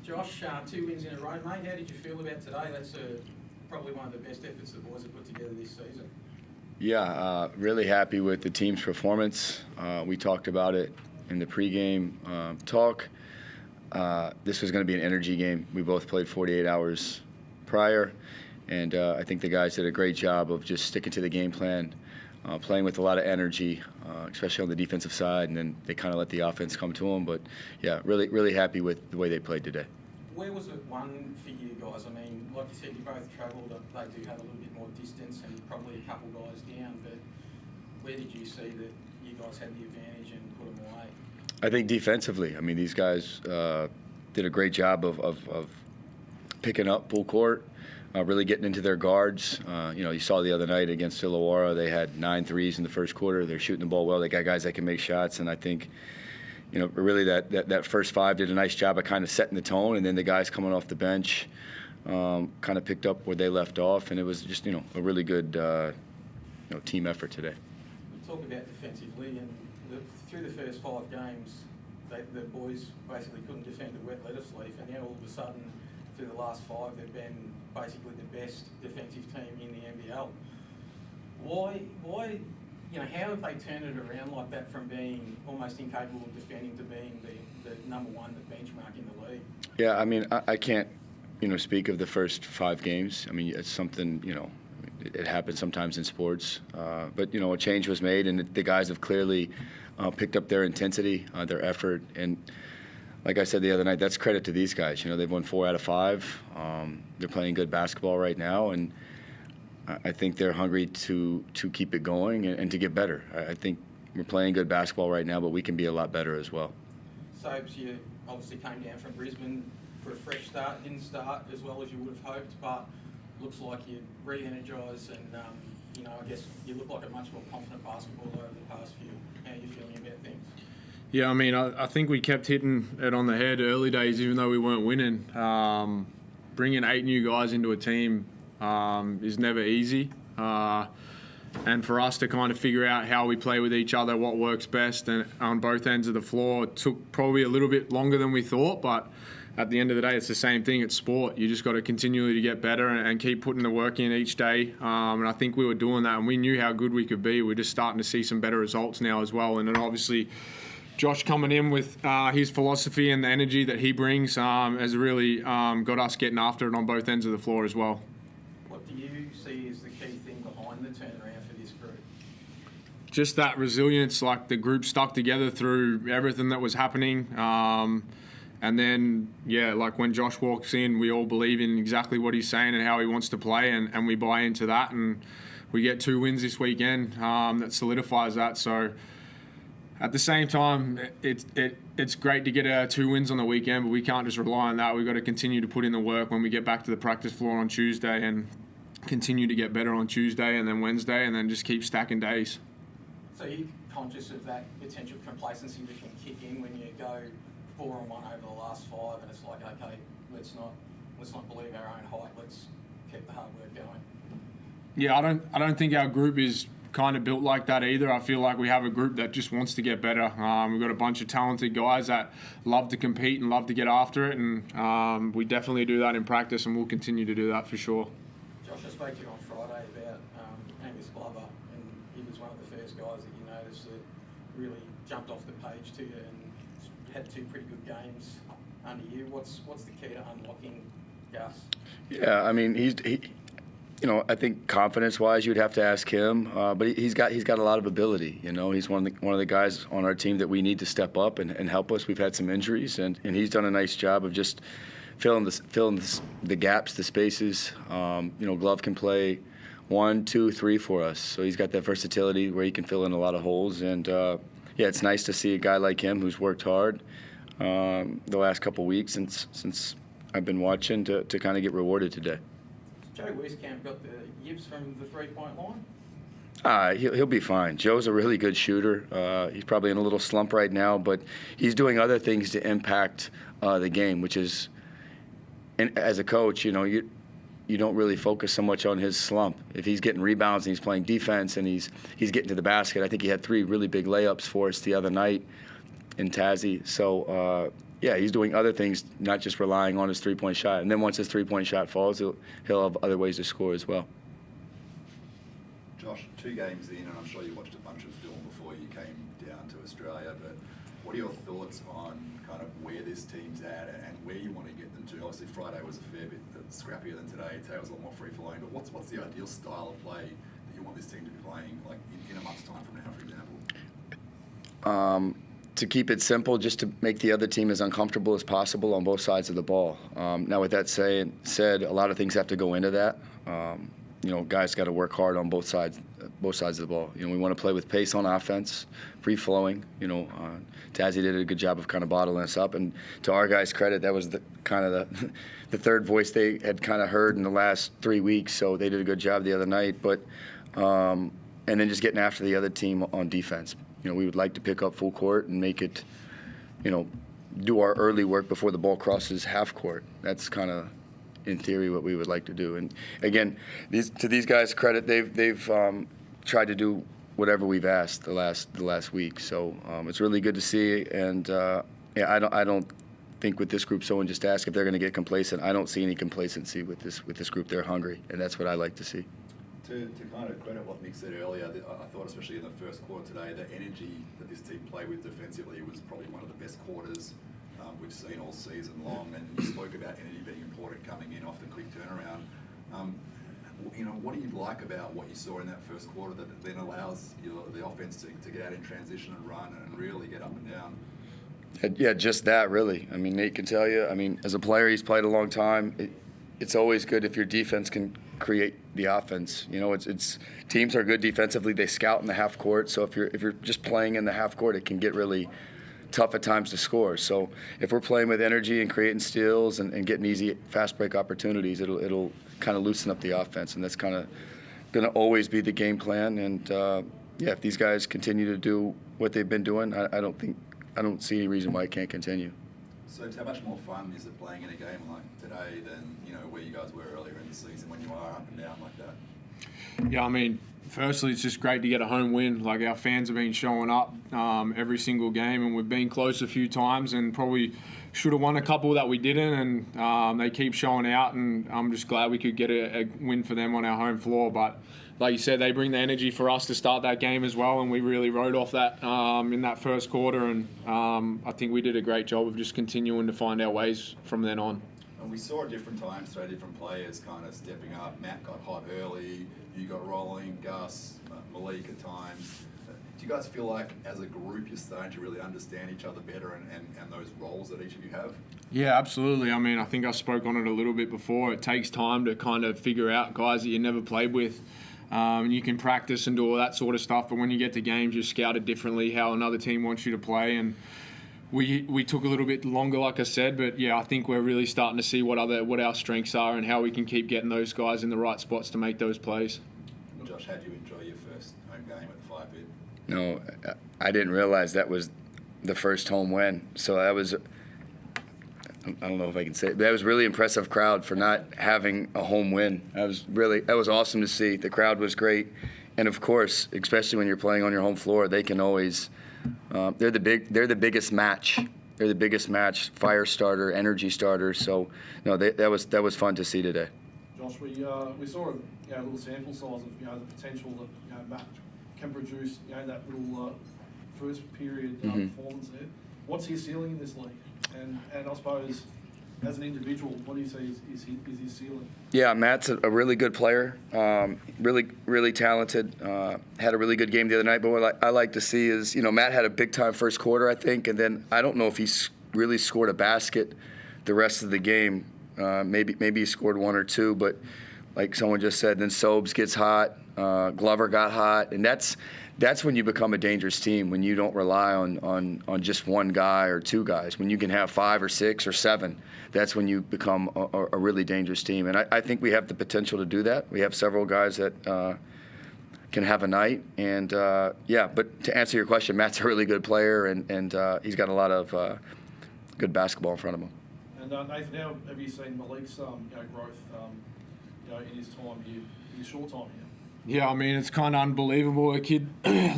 Josh, 2 wins in a row, mate. How did you feel about today? That's probably one of the best efforts the boys have put together this season. Yeah, really happy with the team's performance. We talked about it in the pregame talk. This was going to be an energy game. We both played 48 hours prior, and I think the guys did a great job of just sticking to the game plan, playing with a lot of energy, especially on the defensive side, and then they kind of let the offense come to them. But, yeah, really happy with the way they played today. Where was it won for you guys? I mean, like you said, you both travelled. They do have a little bit more distance and probably a couple guys down, but where did you see that you guys had the advantage and put them away? I think defensively. I mean, these guys did a great job of picking up full court, really getting into their guards. You saw the other night against Illawarra, they had 9 threes in the first quarter. They're shooting the ball well. They got guys that can make shots, and I think, really that first 5 did a nice job of kind of setting the tone, and then the guys coming off the bench kind of picked up where they left off, and it was just, a really good team effort today. We talk about defensively, and through the first 5 games, the boys basically couldn't defend a wet lettuce leaf, and now all of a sudden, through the last 5, they've been basically the best defensive team in the NBL. Why? How have they turned it around like that from being almost incapable of defending to being the number 1, the benchmark in the league? Yeah, I mean, I can't, speak of the first 5 games. I mean, it's something, it happens sometimes in sports. But, a change was made, and the guys have clearly picked up their intensity, their effort. And like I said the other night, that's credit to these guys. They've won 4 out of 5. They're playing good basketball right now, and I think they're hungry to keep it going and to get better. I think we're playing good basketball right now, but we can be a lot better as well. Sobes, you obviously came down from Brisbane for a fresh start. Didn't start as well as you would have hoped, but looks like you're re-energised and, I guess you look like a much more confident basketballer over the past few. How are you feeling about things? Yeah, I mean, I think we kept hitting it on the head early days, even though we weren't winning. Bringing 8 new guys into a team is never easy. And for us to kind of figure out how we play with each other, what works best, and on both ends of the floor, it took probably a little bit longer than we thought, but at the end of the day, it's the same thing. It's sport. You just got to continually to get better and keep putting the work in each day. And I think we were doing that, and we knew how good we could be. We're just starting to see some better results now as well. And then obviously, Josh coming in with his philosophy and the energy that he brings has really got us getting after it on both ends of the floor as well. What do you see as the key thing behind the turnaround for this group? Just that resilience, like the group stuck together through everything that was happening. And then, like when Josh walks in, we all believe in exactly what he's saying and how he wants to play, and we buy into that. And we get 2 wins this weekend that solidifies that. So at the same time, it's great to get 2 wins on the weekend, but we can't just rely on that. We've got to continue to put in the work when we get back to the practice floor on Tuesday and continue to get better on Tuesday and then Wednesday and then just keep stacking days. So you're conscious of that potential complacency that can kick in when you go 4-1 over the last 5, and it's like, okay, let's not believe our own hype. Let's keep the hard work going. Yeah, I don't think our group is kind of built like that either. I feel like we have a group that just wants to get better. We've got a bunch of talented guys that love to compete and love to get after it, and we definitely do that in practice, and we'll continue to do that for sure. Josh, I spoke to you on Friday about Angus Glover, and he was one of the first guys that you noticed that really jumped off the page to you and had 2 pretty good games under you. What's the key to unlocking Gus? Yeah, I mean, I think confidence-wise, you'd have to ask him. But he's got a lot of ability. He's one of the guys on our team that we need to step up and help us. We've had some injuries, and he's done a nice job of just filling the gaps, the spaces. Glove can play 1, 2, 3 for us. So he's got that versatility where he can fill in a lot of holes. And it's nice to see a guy like him who's worked hard the last couple weeks since I've been watching to kind of get rewarded today. Joe Westcamp got the yips from the 3-point line? He'll be fine. Joe's a really good shooter. He's probably in a little slump right now, but he's doing other things to impact the game, which is, and as a coach, you don't really focus so much on his slump. If he's getting rebounds and he's playing defense and he's getting to the basket, I think he had 3 really big layups for us the other night in Tassie. So yeah, he's doing other things, not just relying on his three-point shot. And then once his three-point shot falls, he'll have other ways to score as well. Josh, 2 games in, and I'm sure you watched a bunch of film before you came down to Australia, but what are your thoughts on kind of where this team's at and where you want to get them to? Obviously, Friday was a fair bit scrappier than today. Today was a lot more free-flowing, but what's the ideal style of play that you want this team to be playing, like in a month's time from now, for example? To keep it simple, just to make the other team as uncomfortable as possible on both sides of the ball. Now, with that said, a lot of things have to go into that. Guys got to work hard on both sides of the ball. We want to play with pace on offense, free flowing. Tazzy did a good job of kind of bottling us up, and to our guys' credit, that was the third voice they had kind of heard in the last 3 weeks. So they did a good job the other night, but and then just getting after the other team on defense. We would like to pick up full court and make it, do our early work before the ball crosses half court. That's kind of, in theory, what we would like to do. And again, to these guys' credit, they've tried to do whatever we've asked the last week. So it's really good to see. And I don't think with this group, someone just asked if they're going to get complacent. I don't see any complacency with this group. They're hungry, and that's what I like to see. To kind of credit what Nick said earlier, I thought especially in the first quarter today, the energy that this team played with defensively was probably one of the best quarters we've seen all season long. And you spoke about energy being important coming in off the quick turnaround. What do you like about what you saw in that first quarter that then allows the offense to get out in transition and run and really get up and down? Yeah, just that, really. I mean, Nate can tell you. I mean, as a player, he's played a long time. It's always good if your defense can create the offense. It's teams are good defensively. They scout in the half court. So if you're just playing in the half court, it can get really tough at times to score. So if we're playing with energy and creating steals and getting easy fast break opportunities, it'll kind of loosen up the offense, and that's kind of going to always be the game plan. And if these guys continue to do what they've been doing, I don't see any reason why it can't continue. So how much more fun is it playing in a game like today than where you guys were earlier in the season when you are up and down like that? Yeah, I mean, firstly, it's just great to get a home win. Like, our fans have been showing up every single game, and we've been close a few times and probably should have won a couple that we didn't, and they keep showing out, and I'm just glad we could get a win for them on our home floor. But like you said, they bring the energy for us to start that game as well, and we really rode off that in that first quarter, and I think we did a great job of just continuing to find our ways from then on. And we saw at different times today, different players kind of stepping up. Matt got hot early, you got rolling, Gus, Malik at times. Do you guys feel like as a group you're starting to really understand each other better and those roles that each of you have? Yeah, absolutely. I mean, I think I spoke on it a little bit before. It takes time to kind of figure out guys that you never played with. You can practice and do all that sort of stuff, but when you get to games, you're scouted differently, how another team wants you to play. And we took a little bit longer, like I said, but yeah, I think we're really starting to see what our strengths are and how we can keep getting those guys in the right spots to make those plays. Josh, how did you enjoy your first home game at the Fire Pit? No, I didn't realize that was the first home win. So that was, I don't know if I can say it, but that was a really impressive crowd for not having a home win. That was awesome to see. The crowd was great. And of course, especially when you're playing on your home floor, they can always, they're the biggest match. They're the biggest match, fire starter, energy starter. So, no, that was fun to see today. Josh, we saw a little sample size of the potential that Matt can produce. That little first period performance there. What's his ceiling in this league? And I suppose as an individual, what do you see is his ceiling? Yeah, Matt's a really good player. Really talented. Had a really good game the other night. But what I like to see is Matt had a big time first quarter, I think, and then I don't know if he really scored a basket the rest of the game. Maybe he scored one or two, but like someone just said, then Sobes gets hot, Glover got hot, and that's when you become a dangerous team, when you don't rely on just one guy or two guys. When you can have 5 or 6 or 7, that's when you become a really dangerous team. And I think we have the potential to do that. We have several guys that can have a night. And, but to answer your question, Matt's a really good player, and he's got a lot of good basketball in front of him. And Nathan, how have you seen Malik's growth in his time here, his short time here? Yeah, I mean, it's kind of unbelievable. A kid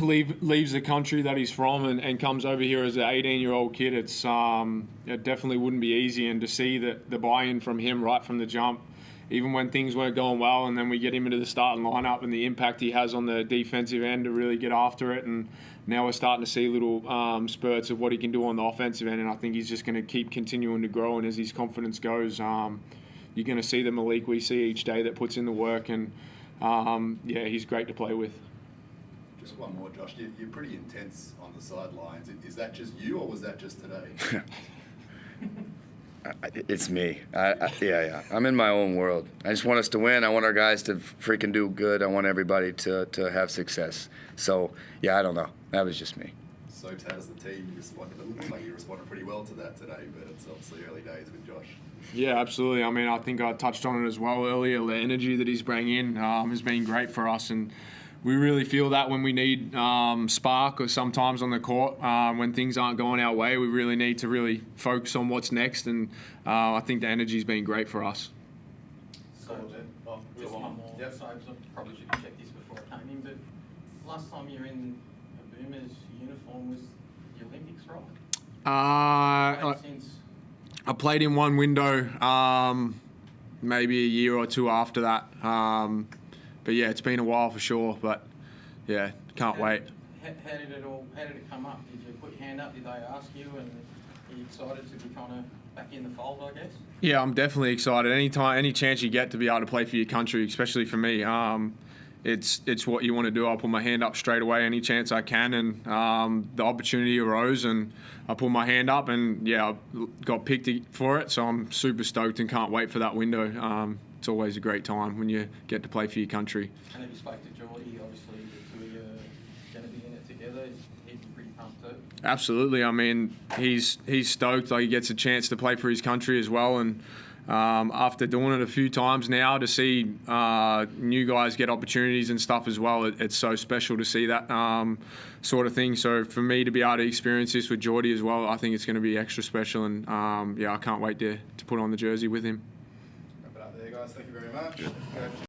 leaves the country that he's from and comes over here as an 18-year-old kid. It definitely wouldn't be easy. And to see the buy-in from him right from the jump, even when things weren't going well, and then we get him into the starting lineup and the impact he has on the defensive end to really get after it. And now we're starting to see little spurts of what he can do on the offensive end. And I think he's just going to keep continuing to grow. And as his confidence goes, you're going to see the Malik we see each day that puts in the work. And yeah, he's great to play with. Just one more, Josh. You're pretty intense on the sidelines. Is that just you, or was that just today? It's me. Yeah. I'm in my own world. I just want us to win. I want our guys to freaking do good. I want everybody to have success. So, yeah, I don't know. That was just me. Sobey, how does the team respond? It looked like you responded pretty well to that today, but it's obviously early days with Josh. Yeah, absolutely. I mean, I think I touched on it as well earlier. The energy that he's bringing in has been great for us, and we really feel that when we need spark or sometimes on the court, when things aren't going our way, we really need to really focus on what's next, and I think the energy's been great for us. So, just one more. Yep. So, I probably should have checked this before I came in, but last time you were in a Boomers uniform was the Olympics, right? Since I played in one window, maybe a year or two after that. But yeah, it's been a while for sure. But yeah, can't wait. How did it come up? Did you put your hand up? Did they ask you? And are you excited to be kind of back in the fold, I guess? Yeah, I'm definitely excited. Any chance you get to be able to play for your country, especially for me, it's what you want to do. I'll put my hand up straight away any chance I can, and the opportunity arose, and I put my hand up, and yeah, I got picked for it. So I'm super stoked and can't wait for that window. It's always a great time when you get to play for your country. And have you spoke to Geordie? Obviously, the two of you are going to be in it together. He'd be pretty pumped too. Absolutely. I mean, he's stoked. Like, he gets a chance to play for his country as well, and after doing it a few times now, to see new guys get opportunities and stuff as well, it's so special to see that sort of thing. So for me to be able to experience this with Geordie as well, I think it's going to be extra special, and yeah, I can't wait to put on the jersey with him. Wrap it up there, guys. Thank you very much.